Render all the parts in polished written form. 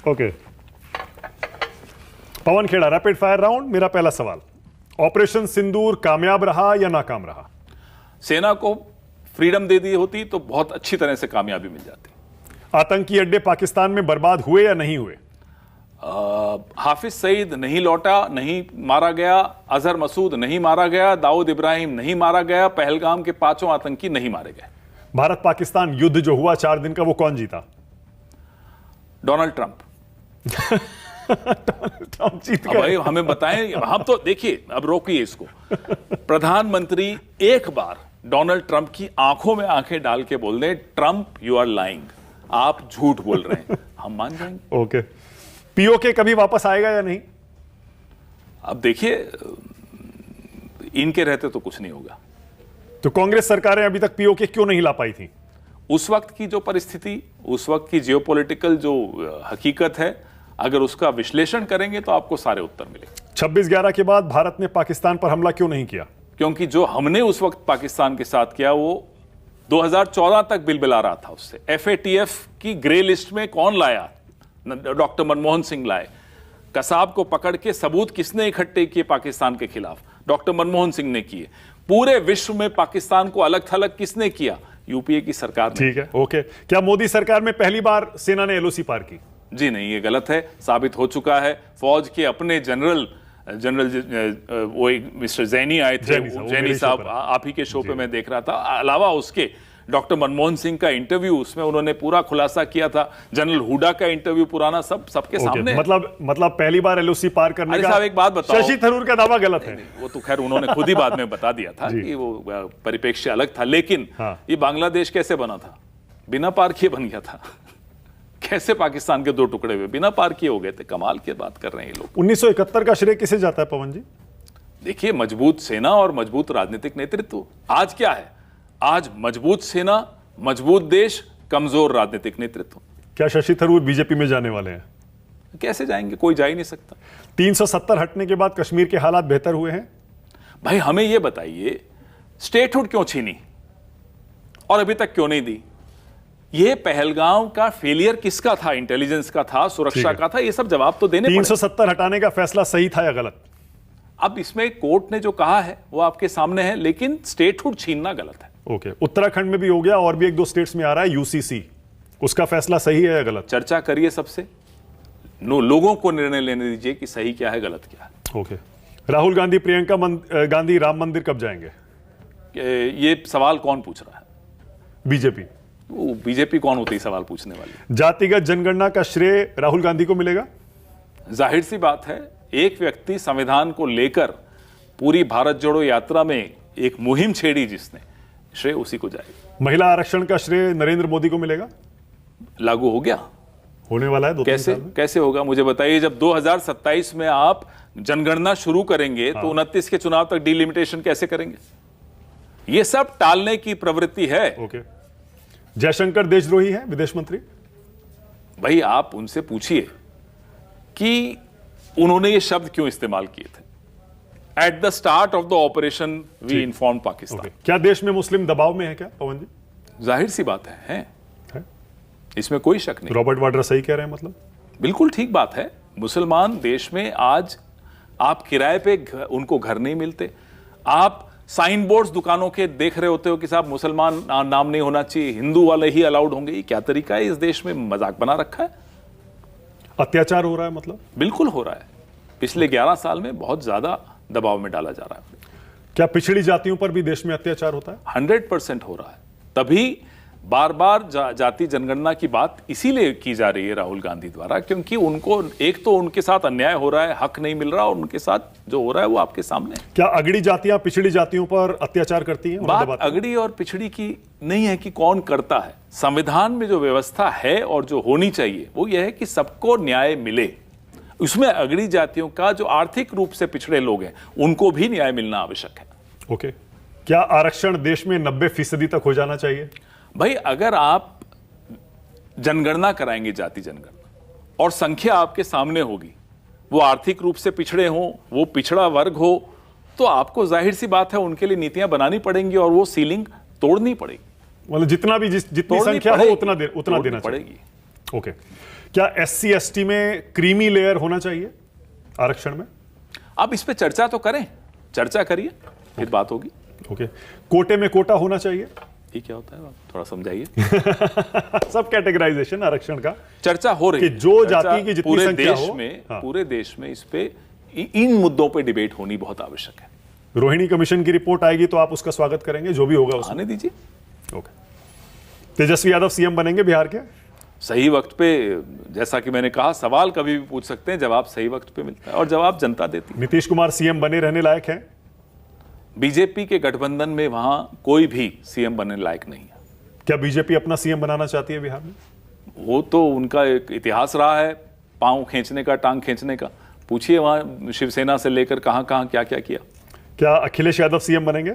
Okay, Pawan Khera, rapid fire round. मेरा पहला सवाल, ऑपरेशन सिंदूर कामयाब रहा या नाकाम रहा? सेना को फ्रीडम दे दी होती तो बहुत अच्छी तरह से कामयाबी मिल जाती। आतंकी अड्डे पाकिस्तान में बर्बाद हुए या नहीं हुए? हाफिज सईद नहीं लौटा, नहीं मारा गया, अजहर मसूद नहीं मारा गया, दाऊद इब्राहिम नहीं मारा गया, पहलगाम के 5 आतंकी नहीं मारे गए। भारत पाकिस्तान युद्ध जो हुआ 4 दिन का, वो कौन जीता? Donald Trump. ट्रंप जीत गए। भाई हमें बताएं, हम तो देखिए, अब रोकिए इसको। प्रधानमंत्री एक बार डोनाल्ड ट्रंप की आंखों में आंखें डाल के बोल दें, ट्रंप यू आर लाइंग, आप झूठ बोल रहे हैं, हम मान जाएंगे। ओके, पीओके कभी वापस आएगा या नहीं? अब देखिए, इनके रहते तो कुछ नहीं होगा। तो कांग्रेस सरकारें अभी तक पीओके क्यों नहीं ला पाई थी? उस वक्त की जो परिस्थिति, उस वक्त की जियोपॉलिटिकल जो हकीकत है, अगर उसका विश्लेषण करेंगे तो आपको सारे उत्तर मिलेंगे। 26/11 के बाद भारत ने पाकिस्तान पर हमला क्यों नहीं किया? क्योंकि जो हमने उस वक्त पाकिस्तान के साथ किया वो 2014 तक बिलबिला रहा था। उससे FATF की ग्रे लिस्ट में कौन लाया? डॉक्टर मनमोहन सिंह लाए। कसाब को पकड़ के सबूत किसने इकट्ठे किए पाकिस्तान के खिलाफ? डॉक्टर मनमोहन सिंह ने किए। पूरे विश्व में पाकिस्तान को अलग थलग किसने किया? यूपीए की सरकार ने। ठीक है, ओके। क्या मोदी सरकार में पहली बार सेना ने LOC पार की? जी नहीं, ये गलत है, साबित हो चुका है। फौज के अपने जनरल वो मिस्टर जैनी आए थे, जैनी साहब, आप ही के शो पे मैं देख रहा था। अलावा उसके डॉक्टर मनमोहन सिंह का इंटरव्यू, उसमें उन्होंने पूरा खुलासा किया था। जनरल हुडा का इंटरव्यू पुराना सबके सामने। मतलब पहली बार LOC पार करने का। साहब एक बात बताओ, शशि थरूर का दावा गलत है। वो तो खैर उन्होंने खुद ही बाद में बता दिया था कि वो परिप्रेक्ष्य अलग था, लेकिन ये बांग्लादेश कैसे बना था? बिना पार किए बन गया था। कैसे पाकिस्तान के 2 टुकड़े हुए? बिना पार किए हो गए थे। कमाल की बात कर रहे हैं ये लोग। 1971 का श्रेय किसे जाता है पवन जी? देखिए, मजबूत सेना और मजबूत राजनीतिक नेतृत्व। आज क्या है? आज मजबूत सेना, मजबूत देश, कमजोर राजनीतिक नेतृत्व। क्या शशि थरूर बीजेपी में जाने वाले हैं? कैसे जाएंगे? कोई जा ही नहीं सकता। 370 हटने के बाद कश्मीर के हालात बेहतर हुए हैं? भाई हमें यह बताइए, स्टेटहुड क्यों छीनी और अभी तक क्यों नहीं दी? ये पहलगाम का फेलियर किसका था? इंटेलिजेंस का था, सुरक्षा का था? ये सब जवाब तो देने 370 हटाने का फैसला सही था या गलत? अब इसमें कोर्ट ने जो कहा है वो आपके सामने है, लेकिन स्टेटहुड छीनना गलत है। ओके, उत्तराखंड में भी हो गया और भी 1-2 स्टेट्स में आ रहा है UCC, उसका फैसला सही है या गलत? चर्चा करिए सबसे, लोगों को निर्णय लेने दीजिए कि सही क्या है, गलत क्या है। ओके, राहुल गांधी, प्रियंका गांधी राम मंदिर कब जाएंगे? ये सवाल कौन पूछ रहा है? बीजेपी। बीजेपी कौन होती है सवाल पूछने वाली? जातिगत जनगणना का श्रेय राहुल गांधी को मिलेगा? जाहिर सी बात है, एक व्यक्ति संविधान को लेकर पूरी भारत जोड़ो यात्रा में एक मुहिम छेड़ी जिसने, श्रेय उसी को जाएगा। महिला आरक्षण का श्रेय नरेंद्र मोदी को मिलेगा? लागू हो गया, होने वाला है 2-3 साल में। कैसे होगा मुझे बताइए? जब 2027 में आप जनगणना शुरू करेंगे तो 29 के चुनाव तक डिलिमिटेशन कैसे करेंगे? ये सब टालने की प्रवृत्ति है। ओके, जयशंकर देशद्रोही है विदेश मंत्री? भाई आप उनसे पूछिए कि उन्होंने ये शब्द क्यों इस्तेमाल किए थे। At the start of the operation we inform Pakistan. क्या देश में मुस्लिम दबाव में है क्या पवन जी? जाहिर सी बात है? इसमें कोई शक नहीं। रॉबर्ट वाड्रा सही कह रहे हैं? मतलब बिल्कुल ठीक बात है। मुसलमान देश में आज आप किराए पे उनको घर नहीं मिलते। आप साइन बोर्ड्स दुकानों के देख रहे होते हो कि साहब मुसलमान नाम नहीं होना चाहिए, हिंदू वाले ही अलाउड होंगे। ये क्या तरीका है? इस देश में मजाक बना रखा है। अत्याचार हो रहा है? मतलब बिल्कुल हो रहा है। पिछले 11 साल में बहुत ज्यादा दबाव में डाला जा रहा है। क्या पिछड़ी जातियों पर भी देश में अत्याचार होता है? 100% हो रहा है। तभी बार बार जाति जनगणना की बात इसीलिए की जा रही है राहुल गांधी द्वारा, क्योंकि उनको एक तो उनके साथ अन्याय हो रहा है, हक नहीं मिल रहा, और उनके साथ जो हो रहा है वो आपके सामने है। क्या अगड़ी जातियां पिछड़ी जातियों पर अत्याचार करती हैं? बात अगड़ी और पिछड़ी की नहीं है कि कौन करता है। संविधान में जो व्यवस्था है और जो होनी चाहिए वो यह है कि सबको न्याय मिले। उसमें अगड़ी जातियों का जो आर्थिक रूप से पिछड़े लोग हैं उनको भी न्याय मिलना आवश्यक है। ओके, क्या आरक्षण देश में 90% तक हो जाना चाहिए? भाई अगर आप जनगणना कराएंगे, जाति जनगणना, और संख्या आपके सामने होगी, वो आर्थिक रूप से पिछड़े हों, वो पिछड़ा वर्ग हो, तो आपको जाहिर सी बात है उनके लिए नीतियां बनानी पड़ेंगी और वो सीलिंग तोड़नी पड़ेगी। मतलब जितना भी जितनी संख्या हो उतना देना पड़ेगी। ओके, क्या SC ST में क्रीमी लेयर होना चाहिए आरक्षण में? आप इस पे चर्चा तो करें, चर्चा करिए, फिर बात होगी। ओके। कोटे में कोटा होना चाहिए? ये क्या होता है, आप थोड़ा समझाइए। सब कैटेगराइजेशन आरक्षण का चर्चा हो रही कि है, जो चर्चा जाति की जितनी पूरे संख्या देश हो। में, हाँ। पूरे देश में इस पे इन मुद्दों पे डिबेट होनी बहुत आवश्यक है। रोहिणी कमीशन की रिपोर्ट आएगी तो आप उसका स्वागत करेंगे, जो भी होगा उसमें? आने दीजिए। ओके। तेजस्वी यादव CM बनेंगे बिहार के? सही वक्त पे, जैसा कि मैंने कहा, सवाल कभी भी पूछ सकते हैं, जवाब सही वक्त पे मिलता है और जवाब जनता देती है। नीतीश कुमार CM बने रहने लायक हैं? बीजेपी के गठबंधन में वहां कोई भी CM बनने लायक नहीं है। क्या बीजेपी अपना CM बनाना चाहती है बिहार में? वो तो उनका एक इतिहास रहा है, पांव खींचने का, टांग खींचने का। पूछिए वहां शिवसेना से लेकर कहां कहां क्या क्या किया। क्या अखिलेश यादव CM बनेंगे?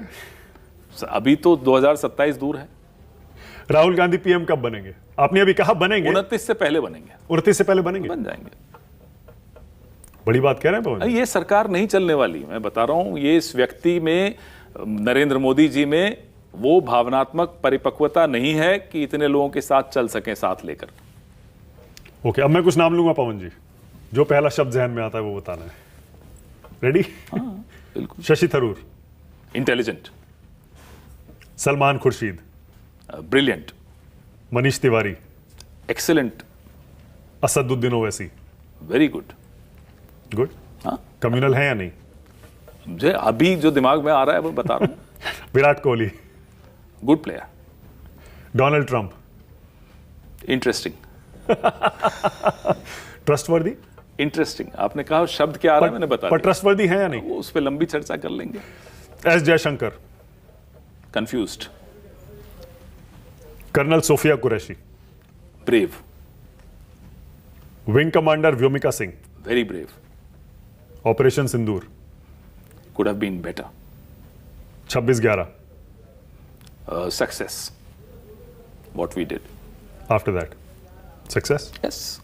अभी तो 2027 दूर है। राहुल गांधी PM कब बनेंगे? आपने अभी कहा बनेंगे। 29 से पहले बनेंगे, 29 से पहले बनेंगे? बन जाएंगे। बड़ी बात कह रहे हैं पवन जी। ये सरकार नहीं चलने वाली, मैं बता रहा हूं। ये इस व्यक्ति में, नरेंद्र मोदी जी में, वो भावनात्मक परिपक्वता नहीं है कि इतने लोगों के साथ चल सकें, साथ लेकर। ओके, अब मैं कुछ नाम लूंगा पवन जी, जो पहला शब्द जहन में आता है वो बताना है। रेडी? हाँ, बिल्कुल। Shashi Tharoor, intelligent, Salman Khurshid, brilliant, Manish Tiwari, excellent, Asaduddin Owaisi. Very good. Good. हाँ, कम्युनल है या नहीं? मुझे अभी जो दिमाग में आ रहा है वो बता रहा हूं। Virat Kohli, good player, Donald Trump, interesting. Trustworthy? Interesting आपने कहा, शब्द क्या आ रहा है मैंने बता पर दिया। ट्रस्टवर्दी है या नहीं? वो उस पर लंबी चर्चा कर लेंगे। S Jaishankar, confused, colonel Sofiya Qureshi, brave, wing commander Vyomika Singh, very brave, operation Sindoor, could have been better, 26/11, success, what we did, after that success. Yes,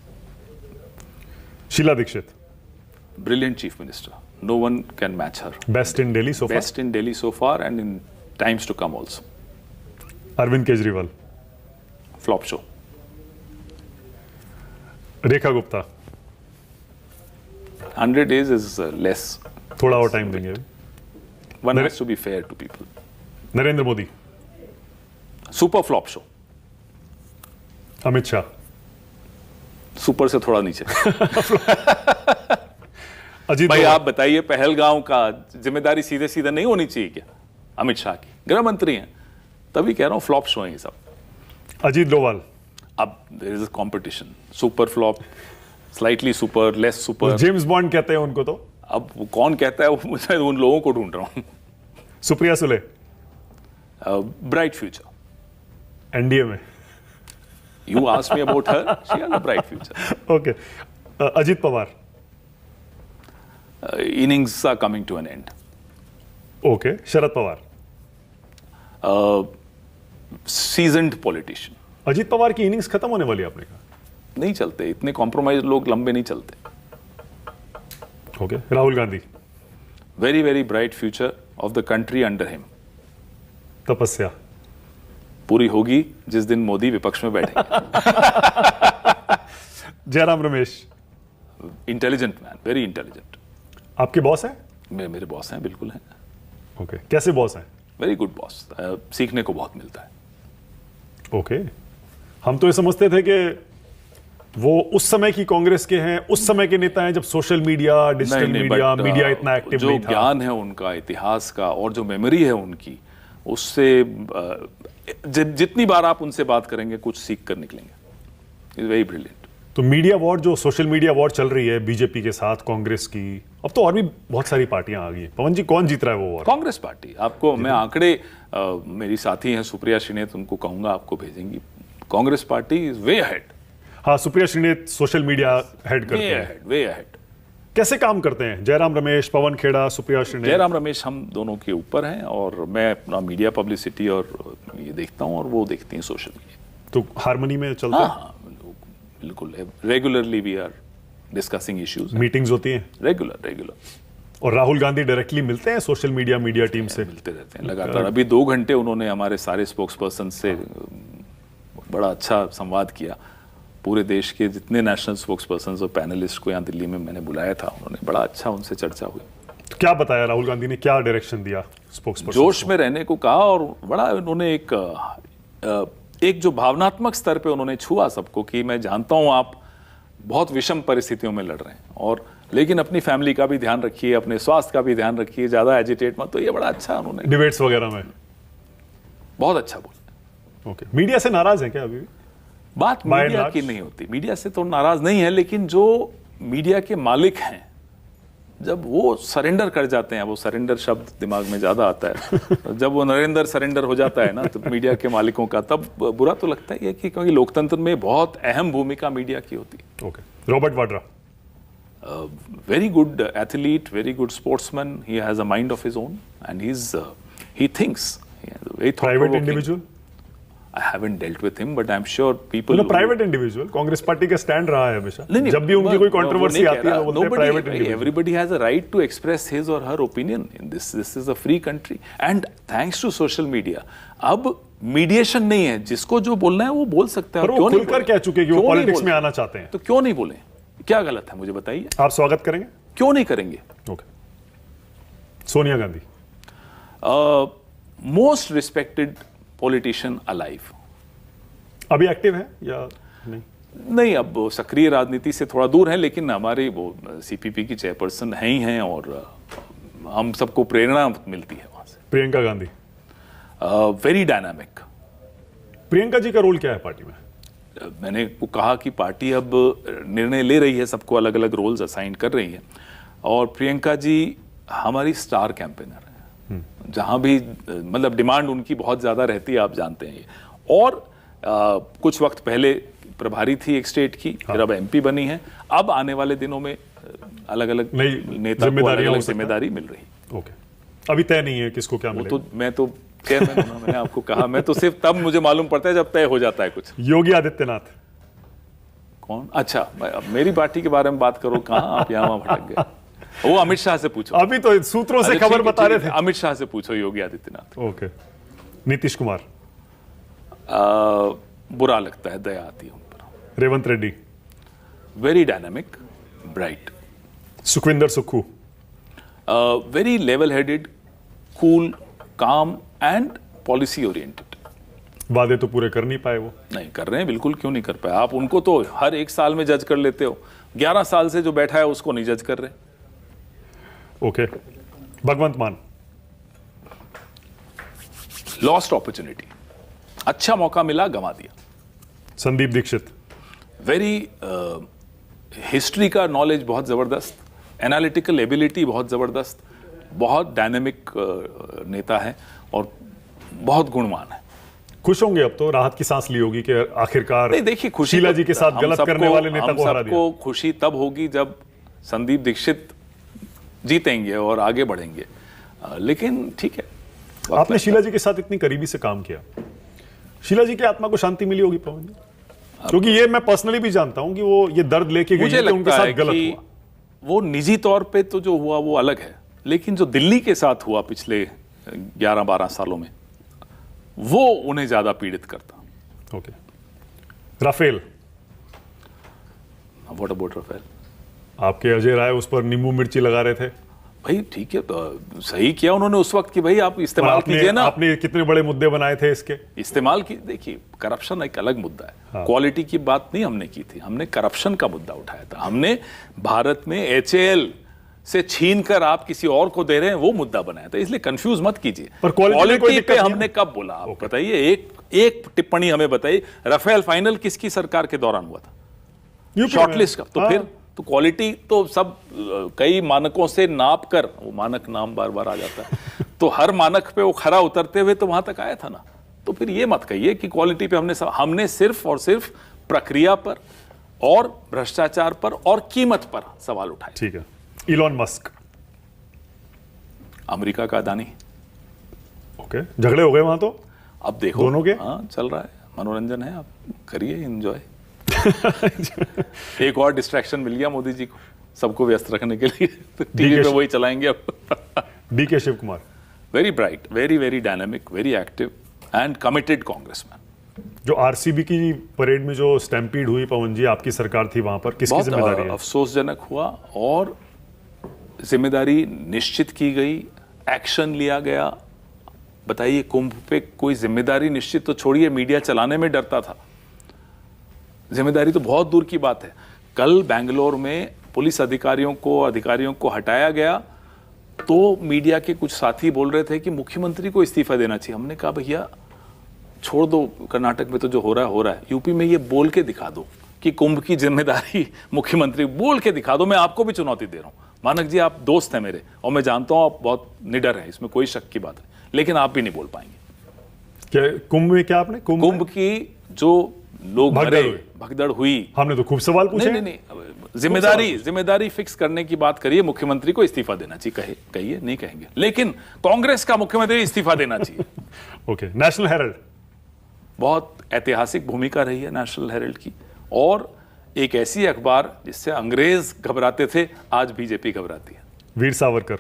Sheila Dikshit, brilliant chief minister, no one can match her, best in Delhi so far. best in Delhi so far and in times to come also. Arvind Kejriwal, Flop show, Rekha Gupta, 100 days is less. थोड़ा और time देंगे अभी। One has to be fair to people. Narendra Modi, Super flop show, Amit Shah, super से थोड़ा नीचे। अजीत भाई डोभाल, आप बताइए, पहलगांव का जिम्मेदारी सीधे सीधे नहीं होनी चाहिए क्या अमित शाह की? गृह मंत्री हैं, तभी कह रहा हूं फ्लॉप शो है ये सब। अजीत डोभाल, अब there is a competition, super flop, slightly super, less super. James Bond कहते हैं उनको तो। अब वो कौन कहता है, वो मुझे उन लोगों को ढूंढ रहा हूं। Supriya Sule, bright future, NDA में। You ask me about her, she has a bright future. Okay. Ajit Pawar, innings are coming to an end. Okay. Sharad Pawar, seasoned politician, Ajit Pawar की इनिंग्स खत्म होने वाली है आपने कहा? नहीं चलते इतने कॉम्प्रोमाइज लोग, लंबे नहीं चलते। Okay. Rahul Gandhi, very very bright future of the country under him. तपस्या, पूरी होगी जिस दिन मोदी विपक्ष में बैठेंगे। Jairam Ramesh, intelligent man, very intelligent. आपके बॉस हैं? मेरे बॉस हैं, बिल्कुल हैं। ओके। कैसे बॉस हैं? वेरी गुड बॉस, सीखने को बहुत मिलता है। ओके। हम तो ये समझते थे कि वो उस समय की कांग्रेस के हैं, उस समय के नेता हैं जब social media, digital media, but, media इतना एक्टिव जो नहीं था। ज्ञान है उनका इतिहास का और जो मेमोरी है उनकी, उससे जितनी बार आप उनसे बात करेंगे कुछ सीख कर निकलेंगे। Is very brilliant. तो मीडिया वॉर, जो सोशल मीडिया वॉर चल रही है बीजेपी के साथ कांग्रेस की, अब तो और भी बहुत सारी पार्टियां आ गई हैं। पवन जी, कौन जीत रहा है वो वॉर? कांग्रेस पार्टी। आपको मैं आंकड़े, मेरी साथी हैं सुप्रिया श्रीनेत, उनको कहूंगा आपको भेजेंगी। Congress party is way ahead. हाँ, Supriya Shrinate social media head करते वे हैं। Ahead, way ahead. कैसे काम करते हैं जयराम रमेश, पवन खेड़ा, सुप्रिया श्रीनेत? जयराम रमेश हम दोनों के ऊपर हैं और मैं अपना मीडिया पब्लिसिटी और ये देखता हूं और वो देखती हैं सोशल मीडिया। तो हारमोनी में चलते हैं? हाँ, बिल्कुल। Regularly we are discussing issues. Meetings होती हैं रेगुलर। और राहुल गांधी डायरेक्टली मिलते हैं सोशल मीडिया टीम से? मिलते रहते हैं लगातार। अभी 2 घंटे उन्होंने हमारे सारे स्पोक्स पर्सन से बड़ा अच्छा संवाद किया पूरे देश के जितने नेशनल स्पोक्स पर्सन और पैनलिस्ट को यहाँ दिल्ली में मैंने बुलाया था, उन्होंने बड़ा अच्छा उनसे चर्चा हुई। तो क्या बताया राहुल गांधी ने, क्या डायरेक्शन दिया स्पोक्स पर्सन? जोश में रहने को कहा और बड़ा उन्होंने एक जो भावनात्मक स्तर पे उन्होंने छुआ सबको कि मैं जानता हूं आप बहुत विषम परिस्थितियों में लड़ रहे हैं, और लेकिन अपनी फैमिली का भी ध्यान रखिए, अपने स्वास्थ्य का भी ध्यान रखिए, ज्यादा एजिटेट मत। तो ये बड़ा अच्छा उन्होंने डिबेट्स वगैरह में बहुत अच्छा बोला। ओके। मीडिया से नाराज है क्या अभी भी? बात By and मीडिया large? की नहीं होती, मीडिया से तो नाराज नहीं है, लेकिन जो मीडिया के मालिक हैं जब वो सरेंडर कर जाते हैं, वो सरेंडर शब्द दिमाग में ज्यादा आता है, जब वो नरेंद्र सरेंडर हो जाता है ना, तो मीडिया के मालिकों का तब बुरा तो लगता ही है कि क्योंकि लोकतंत्र में बहुत अहम भूमिका मीडिया की होती है। Okay. Robert Vadra, very good athlete, very good sportsman. He has a mind of his own, and he thinks. He has a very private thought-provoking- individual? I haven't dealt with him, but I'm sure people. मतलब private individual Congress party का stand रहा है हमेशा। नहीं, जब भी उनकी कोई कंट्रोवर्सी आती है वो बोलते हैं Nobody- private individual. Everybody has a right to express his or her opinion in this. This is a free country, and thanks to social media, अब मीडिएशन नहीं है, जिसको जो बोलना है वो बोल सकता है। पर और वो क्यों नहीं खुलकर बोले? कह चुके कि वो क्यों नहीं पॉलिटिक्स बोले? में आना चाहते हैं। तो क्यों नहीं बोले? क्या गलत है, मुझे बताइए। आप स्वागत करेंगे? क्यों नहीं करेंगे? Okay. Sonia Gandhi, most respected politician alive. अभी एक्टिव है या नहीं? नहीं, अब वो सक्रिय राजनीति से थोड़ा दूर है, लेकिन हमारी वो सीपीपी की चेयरपर्सन है ही हैं, और हम सबको प्रेरणा मिलती है वहां से। Priyanka Gandhi, very dynamic. प्रियंका जी का रोल क्या है पार्टी में? मैंने को कहा कि पार्टी अब निर्णय ले रही है, सबको अलग अलग रोल्स असाइन कर रही है, और प्रियंका जी हमारी स्टार कैंपेनर है। जहां भी मतलब डिमांड उनकी बहुत ज्यादा रहती है, आप जानते हैं ये। और कुछ वक्त पहले प्रभारी थी एक स्टेट की, फिर अब एमपी बनी है। अब आने वाले दिनों में अलग अलग नई नेता को अलग अलग हो सकता है। जिम्मेदारी मिल रही। ओके। अभी तय नहीं है किसको क्या वो मिलेगा। तो मैं तो चेयरमैन हूं ना, मैंने आपको कहा, मैं तो सिर्फ तब मुझे मालूम पड़ता है जब तय हो जाता है कुछ। योगी आदित्यनाथ, कौन? अच्छा, अब मेरी पार्टी के बारे में बात करो, कहाँ आप यहाँ वहाँ भटक गए। वो अमित शाह से पूछो। अभी तो सूत्रों से अच्छा, खबर ठीक है, बता रहे ठीक है, थे। अमित शाह से पूछो योगी आदित्यनाथ। ओके। नीतीश कुमार, बुरा लगता है, दया आती है उन पर। Revanth Reddy, very dynamic, bright, Sukhvinder Sukhu, very level headed, cool, calm and policy oriented. वादे तो पूरे कर नहीं पाए वो। नहीं कर रहे हैं, बिल्कुल क्यों नहीं कर पाए। आप उनको तो हर एक साल में जज कर लेते हो, 11 साल से जो बैठा है उसको नहीं जज कर रहे। ओके। भगवंत मान, लॉस्ट अपॉर्चुनिटी, अच्छा मौका मिला, गंवा दिया। संदीप दीक्षित, वेरी हिस्ट्री का नॉलेज बहुत जबरदस्त, एनालिटिकल एबिलिटी बहुत जबरदस्त, बहुत डायनेमिक नेता है और बहुत गुणवान है। खुश होंगे अब तो, राहत की सांस ली होगी कि आखिरकार नहीं, देखिए, खुशी शीला तो जी के साथ हम गलत सबको- करने वाले नेता हम को हरा दिया। सबको खुशी तब होगी जब संदीप दीक्षित जीतेंगे और आगे बढ़ेंगे, लेकिन ठीक है। आपने शीला जी के साथ इतनी करीबी से काम किया, शीला जी की आत्मा को शांति मिली होगी पवन जी? क्योंकि ये मैं पर्सनली भी जानता हूं कि वो ये दर्द लेके गई मुझे है कि उनके लगता साथ है गलत कि हुआ। वो निजी तौर पे तो जो हुआ वो अलग है, लेकिन जो दिल्ली के साथ हुआ पिछले 11-12 सालों में, वो उन्हें ज्यादा पीड़ित करता। Okay. Rafale, what about Rafale? आपके अजय राय उस पर नींबू मिर्ची लगा रहे थे। भाई ठीक है, तो सही किया उन्होंने उस वक्त कि भाई आप इस्तेमाल कीजिए ना। आपने कितने बड़े मुद्दे बनाए थे इसके। इस्तेमाल की, देखिए करप्शन एक अलग मुद्दा है, क्वालिटी की बात नहीं हमने की थी, हमने करप्शन का मुद्दा उठाया था। हमने भारत में HAL से छीन कर आप किसी और को दे रहे हैं, वो मुद्दा बनाया था, इसलिए कंफ्यूज मत कीजिए। पर क्वालिटी पे हमने कब बोला, आप बताइए, एक टिप्पणी हमें बताइए। राफेल फाइनल किसकी सरकार के दौरान हुआ था? शॉर्टलिस्ट का। तो फिर तो क्वालिटी तो सब कई मानकों से नाप कर, वो मानक नाम बार बार आ जाता है तो हर मानक पे वो खरा उतरते हुए तो वहां तक आया था ना। तो फिर ये मत कहिए कि क्वालिटी पे हमने सिर्फ और सिर्फ प्रक्रिया पर और भ्रष्टाचार पर और कीमत पर सवाल उठाए। ठीक है। इलॉन मस्क, अमेरिका का अदानी। ओके। झगड़े हो गए वहां तो? अब देखो दोनों के? हाँ, चल रहा है, मनोरंजन है, आप करिए एंजॉय। एक और डिस्ट्रैक्शन मिल गया मोदी जी को सबको व्यस्त रखने के लिए, तो टीवी पे वही चलाएंगे अब। DK Shiv Kumar, very bright, very very dynamic, very active and committed Congressman. जो आरसीबी की परेड में जो स्टैम्पीड हुई, पवन जी आपकी सरकार थी वहां पर, किसकी बहुत जिम्मेदारी है? अफसोसजनक हुआ और जिम्मेदारी निश्चित की गई, एक्शन लिया गया। बताइए, कुंभ पे कोई जिम्मेदारी निश्चित तो छोड़िए, मीडिया चलाने में डरता था, जिम्मेदारी तो बहुत दूर की बात है। कल बेंगलोर में पुलिस अधिकारियों को हटाया गया तो मीडिया के कुछ साथी बोल रहे थे कि मुख्यमंत्री को इस्तीफा देना चाहिए। हमने कहा भैया छोड़ दो, कर्नाटक में तो जो हो रहा है, यूपी में ये बोल के दिखा दो कि कुंभ की जिम्मेदारी मुख्यमंत्री, बोल के दिखा दो। मैं आपको भी चुनौती दे रहा हूं, मानक जी आप दोस्त हैं मेरे और मैं जानता हूं आप बहुत निडर हैं, इसमें कोई शक की बात है, लेकिन आप भी नहीं बोल पाएंगे। क्या कुंभ में, क्या आपने कुंभ की जो लोग भगदड़ हुई, हमने तो खूब सवाल पूछे। नहीं, जिम्मेदारी फिक्स करने की बात करिए, मुख्यमंत्री को इस्तीफा देना चाहिए, कहिए, नहीं कहेंगे, लेकिन कांग्रेस का मुख्यमंत्री इस्तीफा देना चाहिए। ओके, नेशनल हेराल्ड बहुत ऐतिहासिक भूमिका रही है नेशनल हेराल्ड की, और एक ऐसी अखबार जिससे अंग्रेज घबराते थे, आज बीजेपी घबराती है। वीर सावरकर,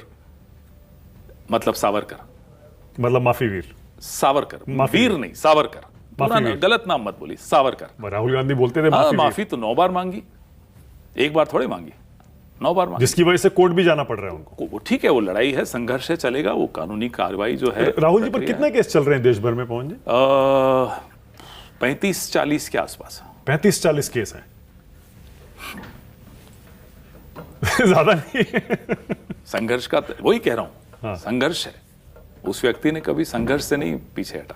मतलब सावरकर, मतलब माफी वीर, सावरकर, वीर नहीं, सावरकर, पूरा गलत नाम मत बोली, सावरकर। राहुल गांधी बोलते थे माफी तो 9 बार मांगी, एक बार थोड़े मांगी, 9 बार मांगी, जिसकी वजह से कोर्ट भी जाना पड़ रहा है उनको। वो ठीक है, वो लड़ाई है, संघर्ष है, चलेगा, वो कानूनी कार्रवाई जो है। राहुल जी पर कितने केस चल रहे हैं देश भर में पवन जी? 35-40 के आसपास। 35-40 केस हैं। ज्यादा नहीं। संघर्ष का वही कह रहा हूं, संघर्ष है, उस व्यक्ति ने कभी संघर्ष से नहीं पीछे हटा।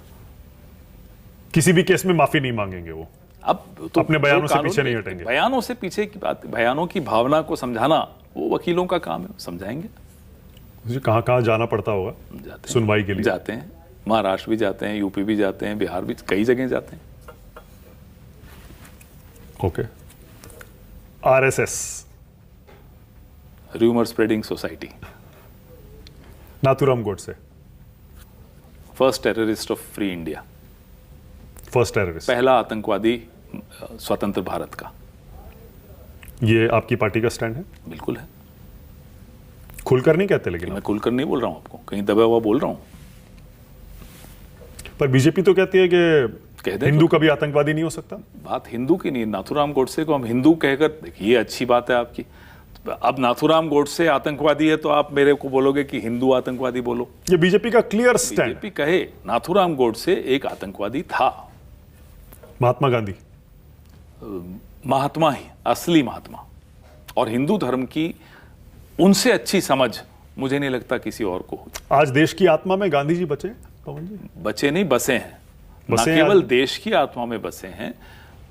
किसी भी केस में माफी नहीं मांगेंगे वो, अब तो अपने बयानों से पीछे नहीं हटेंगे। बयानों से पीछे की बात, बयानों की भावना को समझाना वो वकीलों का काम है, समझाएंगे। जी कहां कहां जाना पड़ता होगा जाते सुनवाई के लिए? जाते हैं, महाराष्ट्र भी जाते हैं, यूपी भी जाते हैं, बिहार भी, कई जगह जाते हैं। Okay, RSS, rumour spreading society, Nathuram Godse, first terrorist of free India, first terrorist, पहला आतंकवादी स्वतंत्र भारत का। ये आपकी पार्टी का स्टैंड है? बिल्कुल है। खुलकर नहीं कहते, लेकिन मैं खुलकर नहीं बोल रहा हूं, आपको कहीं दबा हुआ बोल रहा हूं। पर बीजेपी तो कहती है कि कह दे हिंदू कभी आतंकवादी नहीं हो सकता। बात हिंदू की नहीं, नाथूराम गोडसे को हम हिंदू कहकर, देखिए ये अच्छी बात है आपकी। अब नाथूराम गोडसे आतंकवादी है तो आप मेरे को बोलोगे कि हिंदू आतंकवादी बोलो। ये बीजेपी का क्लियर स्टैंड। बीजेपी कहे नाथूराम गोडसे एक आतंकवादी था, महात्मा गांधी, महात्मा ही, असली महात्मा, और हिंदू धर्म की उनसे अच्छी समझ मुझे नहीं लगता किसी और को होती। आज देश की आत्मा में गांधी जी बचे पवन जी? बचे नहीं, बसे हैं, न केवल देश की आत्मा में बसे हैं,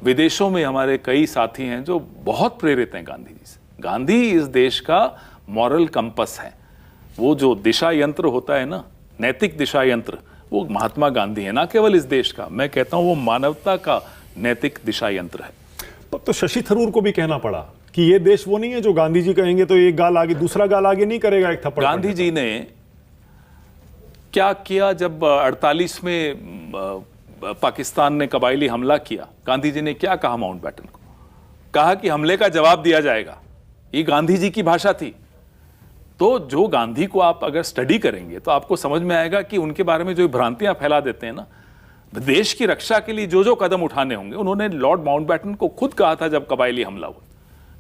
विदेशों में हमारे कई साथी हैं जो बहुत प्रेरित हैं गांधी जी से। गांधी इस देश का मॉरल कंपस है, वो जो दिशा यंत्र होता है ना, नैतिक दिशा यंत्र, वो महात्मा गांधी है, ना केवल इस देश का, मैं कहता हूं वो मानवता का नैतिक दिशा यंत्र है। तब तो शशि थरूर को भी कहना पड़ा कि ये देश वो नहीं है जो गांधी जी कहेंगे तो एक गाल आगे दूसरा गाल आगे नहीं करेगा, एक थप्पड़। गांधी जी ने क्या किया जब 48 में पाकिस्तान ने कबायली हमला किया? गांधी जी ने क्या कहा माउंटबेटन को? कहा कि हमले का जवाब दिया जाएगा। ये गांधी जी की भाषा थी। तो जो गांधी को आप अगर स्टडी करेंगे तो आपको समझ में आएगा कि उनके बारे में जो भ्रांतियां फैला देते हैं ना, देश की रक्षा के लिए जो जो कदम उठाने होंगे, उन्होंने लॉर्ड माउंटबेटन को खुद कहा था जब कबायली हमला हुआ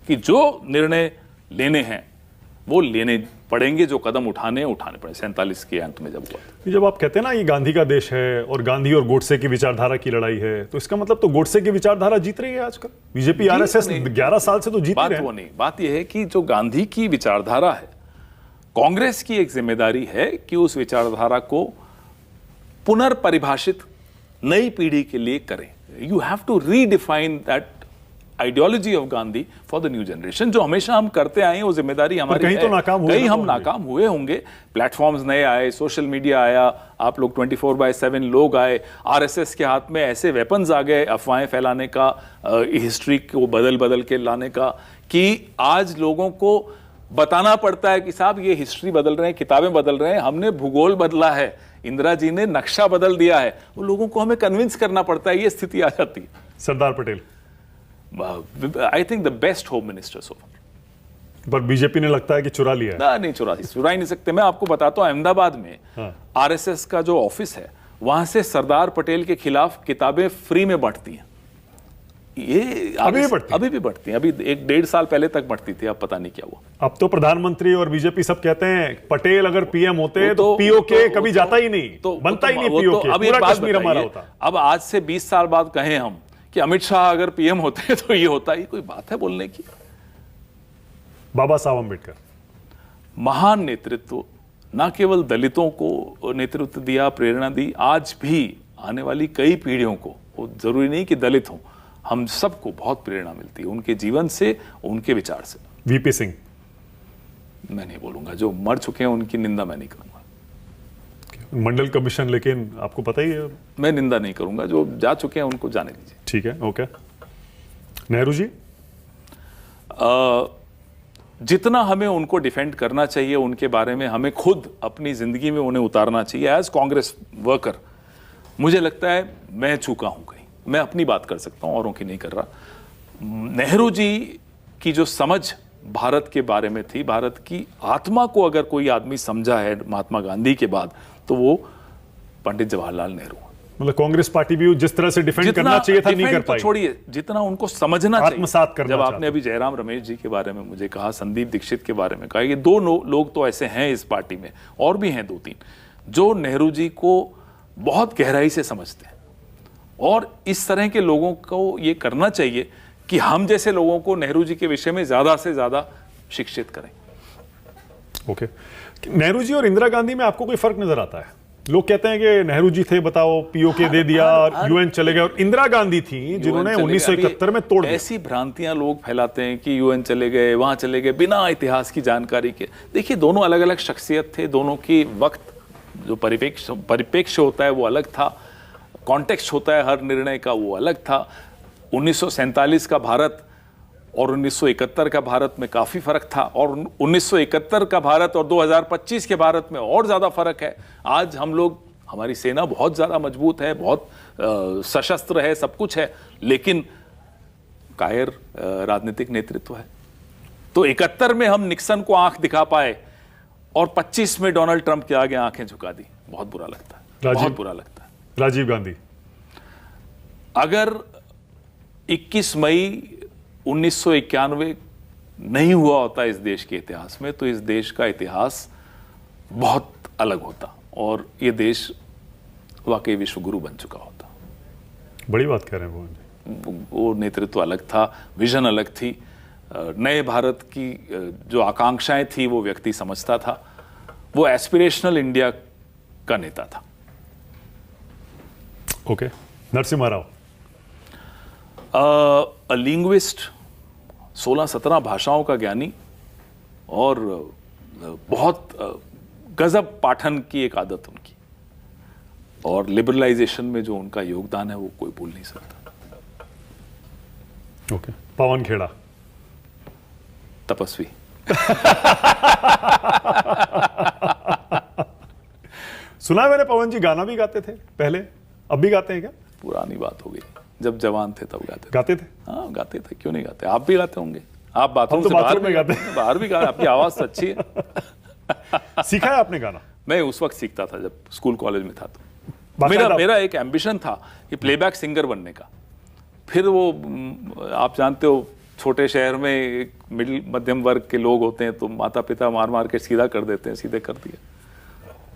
कि जो निर्णय लेने हैं वो लेने पड़ेंगे, जो कदम उठाने पड़े। 47 के अंत में जब आप कहते हैं ना ये गांधी का देश है और गांधी और गोडसे की विचारधारा की लड़ाई है, तो इसका मतलब तो गोडसे की विचारधारा जीत रही है आजकल। बीजेपी आरएसएस 11 साल से तो जीत रही है। वो नहीं, बात यह है कि जो गांधी की विचारधारा है, कांग्रेस की एक जिम्मेदारी है कि उस विचारधारा को पुनर्परिभाषित नई पीढ़ी के लिए करें। You have to redefine that ideology of Gandhi for the new generation. जो हमेशा हम करते आए हैं वो जिम्मेदारी हमारी कहीं है। तो नाकाम हुए, कहीं हम नाकाम हुए होंगे, प्लेटफॉर्म्स नए आए, सोशल मीडिया आया, आप लोग 24/7 लोग आए, आरएसएस के हाथ में ऐसे वेपन्स आ गए अफवाहें फैलाने का, हिस्ट्री को बदल के लाने का, कि आज लोगों को बताना पड़ता है कि साहब ये हिस्ट्री बदल रहे हैं, किताबें बदल रहे हैं, हमने भूगोल बदला है, इंदिरा जी ने नक्शा बदल दिया है। वो लोगों को हमें कन्विंस करना पड़ता है, ये स्थिति आ जाती है। Sardar Patel, I think the best home minister so far. पर बीजेपी ने लगता है कि चुरा लिया है। नहीं, चुरा ही नहीं सकते। मैं आपको बताता हूं, अहमदाबाद में आरएसएस का जो ऑफिस है वहां से सरदार पटेल के खिलाफ किताबें फ्री में बांटती हैं। ये अभी भी बढ़ती हैं। अभी 1-1.5 साल पहले तक बढ़ती थी, अब पता नहीं क्या हुआ। अब तो प्रधानमंत्री और बीजेपी सब कहते हैं पटेल अगर पीएम होते तो पीओके कभी जाता ही नहीं, तो बनता ही नहीं पीओके, पूरा कश्मीर हमारा होता। अब आज से 20 साल बाद कहें हम कि अमित शाह अगर पीएम होते तो ये होता, ही कोई बात है बोलने की? बाबा साहब अम्बेडकर महान नेतृत्व, ना केवल दलितों को नेतृत्व दिया, प्रेरणा दी, आज भी आने वाली कई पीढ़ियों को, वो जरूरी नहीं कि दलित हों, हम सबको बहुत प्रेरणा मिलती है उनके जीवन से, उनके विचार से। वीपी सिंह मैं नहीं बोलूंगा, जो मर चुके हैं उनकी निंदा मैं नहीं करूंगा। मंडल कमीशन, लेकिन आपको पता ही है। मैं निंदा नहीं करूंगा, जो जा चुके हैं उनको जाने दीजिए। ठीक है, ओके। नेहरू जी, जितना हमें उनको डिफेंड करना चाहिए, उनके बारे में हमें खुद अपनी जिंदगी में उन्हें उतारना चाहिए। एज कांग्रेस वर्कर मुझे लगता है मैं चूका हूं कहीं, मैं अपनी बात कर सकता हूं, औरों की नहीं कर रहा। नेहरू जी की जो समझ भारत के बारे में थी, भारत की आत्मा को अगर कोई आदमी समझा है महात्मा गांधी के बाद, तो वो पंडित जवाहरलाल नेहरू। मतलब कांग्रेस पार्टी भी जिस तरह से डिफेंड करना चाहिए था नहीं कर पाई। छोड़िए, जितना उनको समझना चाहिए, आत्मसात करना। जब आपने अभी जयराम रमेश जी के बारे में मुझे कहा, संदीप दीक्षित के बारे में कहा, ये दो लोग तो ऐसे हैं इस पार्टी में, और भी हैं 2-3 जो नेहरू जी को बहुत गहराई से समझते हैं। और इस तरह के लोगों को ये करना चाहिए कि हम जैसे लोगों को नेहरू जी के विषय में ज्यादा से ज्यादा शिक्षित करें। ओके। नेहरू जी और इंदिरा गांधी में आपको कोई फर्क नजर आता है? लोग कहते हैं कि नेहरू जी थे, बताओ, पीओके दे दिया और यूएन चले गए, और इंदिरा गांधी थी जिन्होंने 1971 में तोड़ दिया। ऐसी भ्रांतियां लोग फैलाते हैं कि यूएन चले गए, वहां चले गए, बिना इतिहास की जानकारी के। देखिए, दोनों अलग अलग शख्सियत थे, दोनों की वक्त जो परिप्रेक्ष्य होता है वो अलग था, कॉन्टेक्स्ट होता है हर निर्णय का वो अलग था। 1947 का भारत और 1971 का भारत में काफी फर्क था, और 1971 का भारत और 2025 के भारत में और ज्यादा फर्क है। आज हम लोग, हमारी सेना बहुत ज्यादा मजबूत है, बहुत सशस्त्र है, सब कुछ है, लेकिन कायर राजनीतिक नेतृत्व है। तो 71 में हम निक्सन को आंख दिखा पाए और 25 में डोनाल्ड ट्रंप के आगे आंखें झुका दी। बहुत बुरा लगता है, बहुत बुरा लगता है। राजीव गांधी, अगर 21 मई 1991 नहीं हुआ होता इस देश के इतिहास में, तो इस देश का इतिहास बहुत अलग होता और ये देश वाकई विश्व गुरु बन चुका होता। बड़ी बात कह रहे हैं मोहन जी। वो नेतृत्व अलग था, विजन अलग थी, नए भारत की जो आकांक्षाएं थी वो व्यक्ति समझता था, वो एस्पिरेशनल इंडिया का नेता था। ओके। नरसिम्हा राव, लिंग्विस्ट, 16-17 भाषाओं का ज्ञानी, और बहुत गजब पाठन की एक आदत उनकी, और लिबरलाइजेशन में जो उनका योगदान है वो कोई भूल नहीं सकता। ओके। पवन खेड़ा, तपस्वी। सुना है मैंने पवन जी गाना भी गाते थे पहले, अब भी गाते हैं क्या? पुरानी बात हो गई, जब जवान थे तब गाते थे। हाँ, गाते थे, क्यों नहीं गाते? आप भी गाते होंगे। आप बाथरूम तो से बाहर में गाते हैं। बाहर भी गाते, आपकी आवाज तो अच्छी है। सीखा है आपने गाना? मैं उस वक्त सीखता था जब स्कूल कॉलेज में था। तो मेरा एक एम्बिशन था कि प्लेबैक सिंगर बनने का। फिर वो आप जानते हो, छोटे शहर में एक मिडिल मध्यम वर्ग के लोग होते हैं, तो माता पिता मार मार के सीधा कर देते हैं, सीधे कर दिया।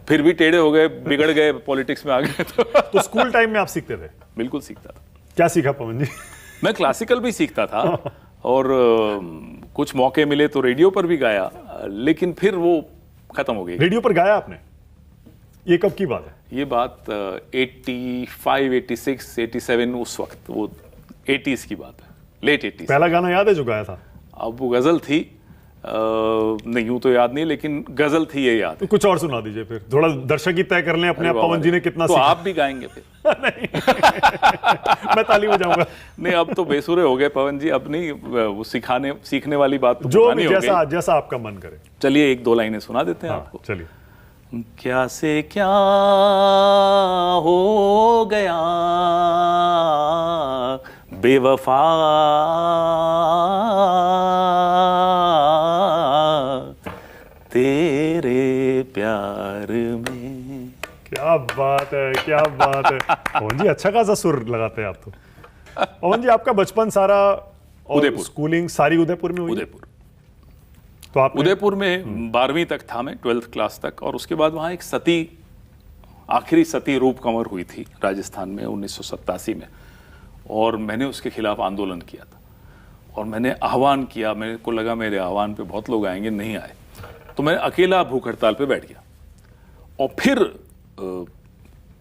फिर भी टेढ़े हो गए, बिगड़ गए, पॉलिटिक्स में आ गए। तो स्कूल टाइम में आप सीखते थे? बिल्कुल सीखता था। क्या सीखा पवन जी? मैं क्लासिकल भी सीखता था, और कुछ मौके मिले तो रेडियो पर भी गाया, लेकिन फिर वो खत्म हो गई। रेडियो पर गाया आपने? ये कब की बात है? ये बात 85, 86, 87, उस वक्त, वो 80s की बात है, लेट 80s। पहला गाना याद है जो गाया था? अब वो गजल थी, नहीं यूं तो याद नहीं, लेकिन गजल थी, ये याद तो कुछ और सुना दीजिए फिर, थोड़ा दर्शक ही तय कर लें अपने आप पवन जी ने कितना तो सीखा। आप भी गाएंगे फिर? नहीं। मैं ताली बजाऊंगा। नहीं, अब तो बेसुरे हो गए पवन जी, अब नहीं, वो सीखने वाली बात तो जो भी जैसा आपका मन करे। चलिए 1-2 लाइनें सुना देते हैं आपको। चलिए। क्या से क्या हो गया बेवफा, तेरे प्यार में। क्या क्या बात है, क्या बात है पवन जी, अच्छा खासा सुर लगाते हैं आप तो। पवन जी, आपका बचपन सारा और उदयपुर। स्कूलिंग सारी उदयपुर में हुई? उदयपुर। तो आप उदयपुर में 12वीं तक था मैं, 12th क्लास तक, और उसके बाद वहाँ एक सती, आखिरी सती रूप कंवर हुई थी राजस्थान में 1987 में, और मैंने उसके खिलाफ आंदोलन किया था और मैंने आह्वान किया। मेरे को लगा मेरे आह्वान पे बहुत लोग आएंगे, नहीं आए, तो मैं अकेला भूख हड़ताल पे बैठ गया और फिर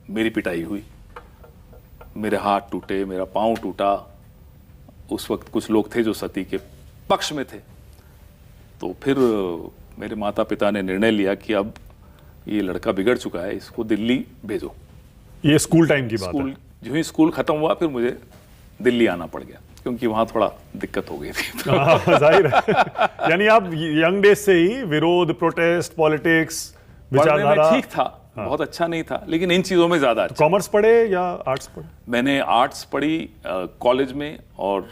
मेरी पिटाई हुई, मेरे हाथ टूटे, मेरा पाँव टूटा। उस वक्त कुछ लोग थे जो सती के पक्ष में थे, तो फिर मेरे माता पिता ने निर्णय लिया कि अब ये लड़का बिगड़ चुका है, इसको दिल्ली भेजो। ये स्कूल टाइम की बात स्कूल, है? जो ही स्कूल खत्म हुआ फिर मुझे दिल्ली आना पड़ गया, क्योंकि वहां थोड़ा दिक्कत हो गई थी। हाँ, जाहिर है। यानी आप यंग डेज से ही विरोध, प्रोटेस्ट, पॉलिटिक्स, पढ़ने में विचारधारा? ठीक था, बहुत अच्छा नहीं था, लेकिन इन चीजों में ज्यादा अच्छा। कॉमर्स पढ़े या आर्ट्स पढ़े? मैंने आर्ट्स पढ़ी कॉलेज में, और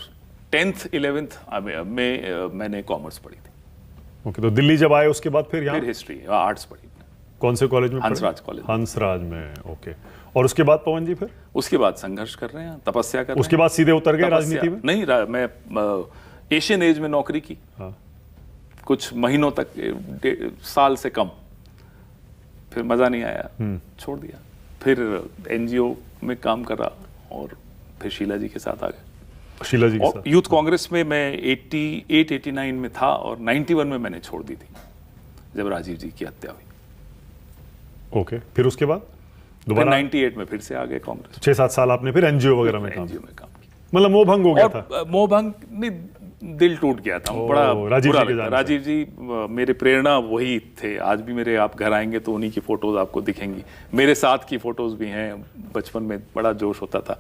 10th 11th में मैंने कॉमर्स पढ़ी थी। ओके, तो दिल्ली जब आए उसके बाद फिर यहाँ फिर हिस्ट्री, आर्ट्स पढ़ी। कौन से कॉलेज में? हंसराज कॉलेज। हंसराज में, ओके। और उसके बाद पवन जी फिर? उसके बाद संघर्ष कर रहे हैं, तपस्या कर रहे हैं। उसके बाद सीधे उतर गए तपस्या- राजनीति में? नहीं, मैं एशियन एज में नौकरी की, हाँ। कुछ महीनों तक, साल से कम, फिर मजा नहीं आया, छोड़ दिया। फिर एनजीओ में काम करा और फिर शीला जी के साथ आ गए। शीला जी के और साथ? यूथ कांग्रेस में मैं 88-89 में था, और 91 में मैंने छोड़ दी थी जब राजीव जी की हत्या हुई। ओके, फिर उसके बाद फिर दोबारा 98 में फिर से आ गए कांग्रेस। 6-7 साल आपने फिर एनजीओ वगैरह में काम एनजीओ किया? में काम किया, मतलब मोह भंग हो गया था? और मोहभंग नहीं, दिल टूट गया था, बड़ा राजीव बुरा जी के लगता। जाने से। राजीव जी मेरे प्रेरणा वही थे। आज भी मेरे, आप घर आएंगे तो उन्हीं की फोटोज आपको दिखेंगी, मेरे साथ की फोटोज भी हैं। बचपन में बड़ा जोश होता था।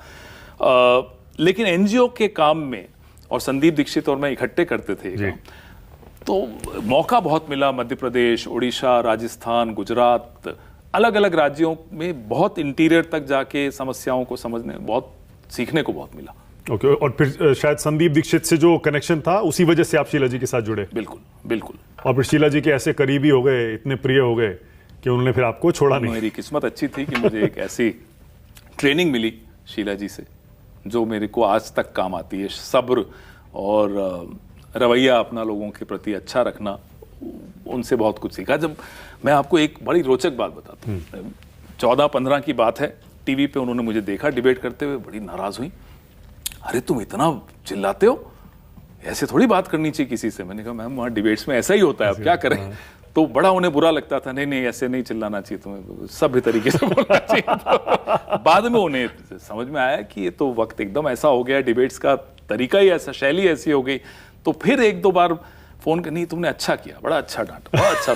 लेकिन एनजीओ के काम में, और संदीप दीक्षित और मैं इकट्ठे करते थे ये काम, तो मौका बहुत मिला। मध्य प्रदेश, उड़ीसा, राजस्थान, गुजरात, अलग अलग राज्यों में बहुत इंटीरियर तक जाके समस्याओं को समझने, बहुत सीखने को बहुत मिला। ओके, और फिर शायद संदीप दीक्षित से जो कनेक्शन था उसी वजह से आप शीला जी के साथ जुड़े? बिल्कुल बिल्कुल। और फिर शीला जी के ऐसे करीबी हो गए, इतने प्रिय हो गए कि उन्होंने फिर आपको छोड़ा नहीं? मेरी किस्मत अच्छी थी कि मुझे एक ऐसी ट्रेनिंग मिली शीला जी से, जो मेरे को आज तक काम आती है। सब्र और रवैया अपना लोगों के प्रति अच्छा रखना, उनसे बहुत कुछ सीखा। जब मैं आपको एक बड़ी रोचक बात बताता हूँ, 14-15 की बात है, टीवी पे उन्होंने मुझे देखा डिबेट करते हुए, बड़ी नाराज हुई। अरे तुम इतना चिल्लाते हो, ऐसे थोड़ी बात करनी चाहिए किसी से। मैंने कहा मैम, वहाँ डिबेट्स में ऐसा ही होता है, अब क्या करें। तो बड़ा उन्हें बुरा लगता था, नहीं ऐसे नहीं चिल्लाना चाहिए, तुम्हें सभ्य तरीके से बोलना चाहिए। तो बाद में उन्हें समझ में आया कि ये तो वक्त एकदम ऐसा हो गया, डिबेट्स का तरीका ही ऐसा, शैली ऐसी हो गई। तो फिर 1-2 बार फोन कर, नहीं तुमने अच्छा किया, बड़ा अच्छा डांटा, बड़ा अच्छा।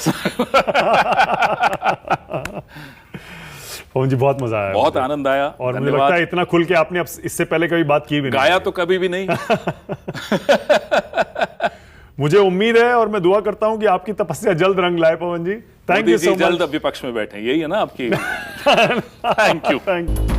पवन जी, बहुत मजा आया, बहुत आनंद आया, और मुझे लगता है इतना खुल के आपने अब इससे पहले कभी बात की भी नहीं। गाया तो कभी भी नहीं। मुझे उम्मीद है और मैं दुआ करता हूं कि आपकी तपस्या जल्द रंग लाए Pawan ji. Thank you so much. जल्द विपक्ष में बैठे, यही है ना आपकी। Thank you.